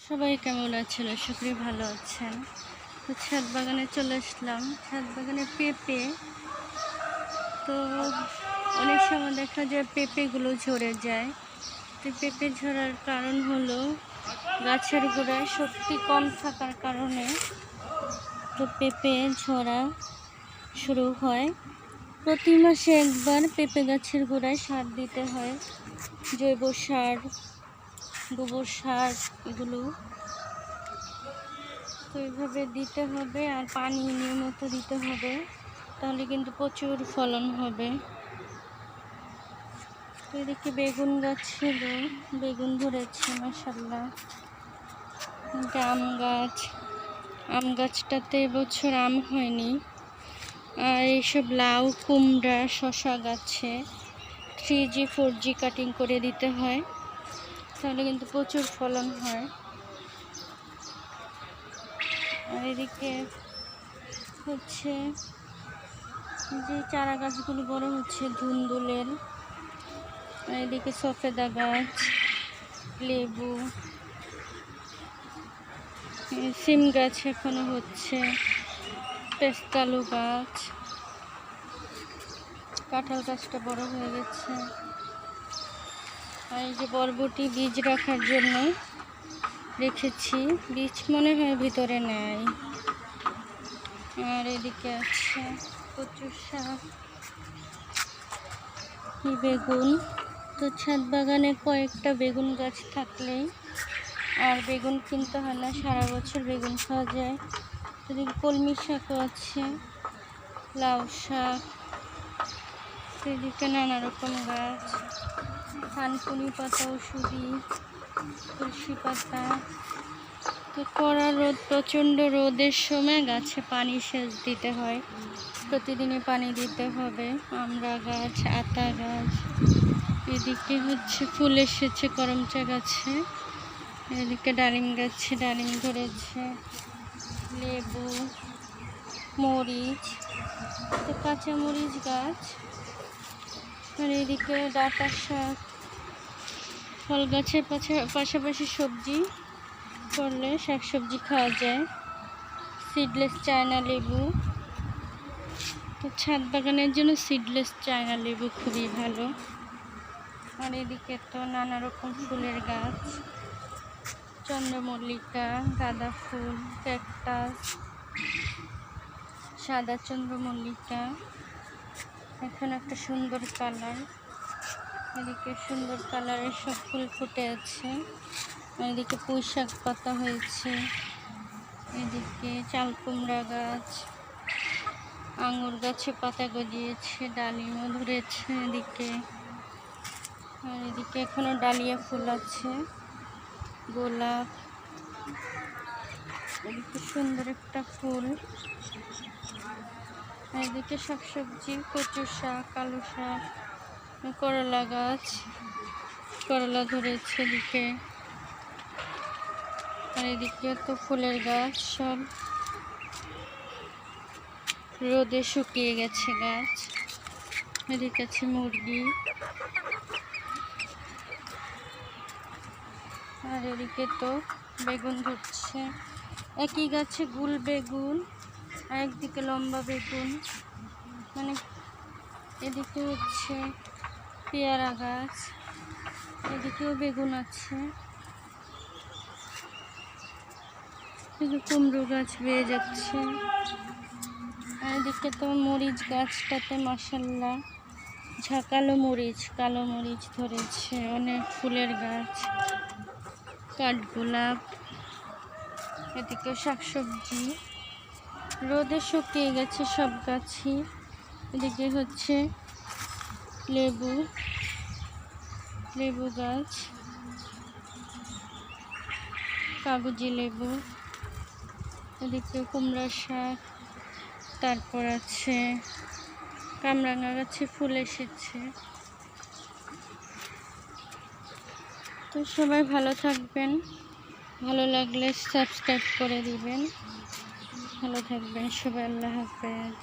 সবাই কেমন আছেন? আশা করি ভালো আছেন। তো ছাদ বাগানে চলে আসলাম। ছাদ বাগানে পেঁপে, তো অনেক সময় দেখা যায় পেঁপেগুলো ঝরে যায়। তো পেঁপে ঝরার কারণ হলো গাছের গোড়ায় শক্তি কম থাকার কারণে তো পেঁপে ঝরা শুরু হয়। প্রতি মাসে একবার পেঁপে গাছের গোড়ায় সার দিতে হয়, জৈব সার, গোবর সার, এগুলো তো এইভাবে দিতে হবে আর পানি নিয়মিত দিতে হবে, তাহলে কিন্তু প্রচুর ফলন হবে। তো এদিকে বেগুন গাছ ছিল, বেগুন ধরেছে মাশাআল্লাহ। আম গাছটাতে এবছর আম হয়নি। আর এইসব লাউ, কুমড়া, শশা গাছে 3G 4G কাটিং করে দিতে হয়, তাহলে কিন্তু প্রচুর ফলন হয়। আর এদিকে হচ্ছে যে চারা গাছগুলো বড় হচ্ছে ধুন্দুলের। আর এদিকে সফেদা গাছ, লেবু, সিম গাছ এখনো হচ্ছে, পেস্তালু গাছ, কাঁঠাল গাছটা বড় হয়ে গেছে। আর এই যে বরবটি বীজ রাখার জন্য রেখেছি, বীজ মনে হয় ভিতরে নাই। আর এদিকে আছে কচু শাক, বেগুন। তো ছাদ বাগানে কয়েকটা বেগুন গাছ থাকলেই আর বেগুন কিনতে হয় না, সারা বছর বেগুন খাওয়া যায়। এদিকে কলমি শাকও আছে, লাউ শাক, এদিকে নানা রকম গাছ, থানকুনি পাতা, ওষুধি, তুলসী পাতা। তো কড়া রোদ, প্রচণ্ড রোদের সময় গাছে পানি সেচ দিতে হয়, প্রতিদিনই পানি দিতে হবে। আমড়া গাছ, আতা গাছ, এদিকে হচ্ছে ফুল এসেছে করমচা গাছে, এদিকে ডালিম গাছে ডালিম ধরেছে, লেবু, মরিচ, তো কাঁচা মরিচ গাছ। আর এদিকে ডাঁটা শাক। ফল গাছের পাশাপাশি সবজি করলে শাকসবজি খাওয়া যায়। সিডলেস চায়না লেবু, তো ছাদ বাগানের জন্য সিডলেস চায়না লেবু খুবই ভালো। আর এদিকে তো নানা রকম ফুলের গাছ, চন্দ্রমল্লিকা, গাঁদা ফুল, ক্যাকটাস, সাদা চন্দ্রমল্লিকা, এখন একটা সুন্দর কালার। এদিকে সুন্দর কালারের সব ফুল ফুটে আছে। এদিকে পুঁই শাক পাতা হয়েছে, এদিকে চাল কুমড়া গাছ, আঙুর গাছে পাতা গজিয়েছে, ডালিমও ধরেছে এদিকে। আর এদিকে এখনো ডালিয়া ফুল আছে, গোলাপ, এদিকে সুন্দর একটা ফুল। এদিকে শাকসবজি, কচু শাক, কালো শাক, করলা গাছ, করলা ধরেছে এদিকে। আর এদিকে তো ফুলের গাছ, সব রোদে শুকিয়ে গেছে গাছ। এদিকে আছে মুরগি। আর এদিকে তো বেগুন ধরছে, একই গাছে গুল বেগুন, আর একদিকে লম্বা বেগুন, মানে এদিকে হচ্ছে পেয়ারা গাছ, এদিকেও বেগুন আছে। এদিকে কুমড়ো গাছ বেয়ে যাচ্ছে। আর এদিকে তো মরিচ গাছটাতে মাশাআল্লাহ ঝাঁকালো মরিচ, কালো মরিচ ধরেছে, অনেক ফুলের গাছ, কাঠগোলাপ। এদিকে শাকসবজি, রোদে শুকিয়ে গেছে সব গাছই। এদিকে হচ্ছে লেবু গাছ, কাগজি লেবু, এদিকে কুমড়া শাক, তারপর আছে কামরাঙা গাছে ফুল এসেছে। তো সবাই ভালো থাকবেন, ভালো লাগলে সাবস্ক্রাইব করে দিবেন। ভালো থাকবেন সবাই, আল্লাহ হাফেজ।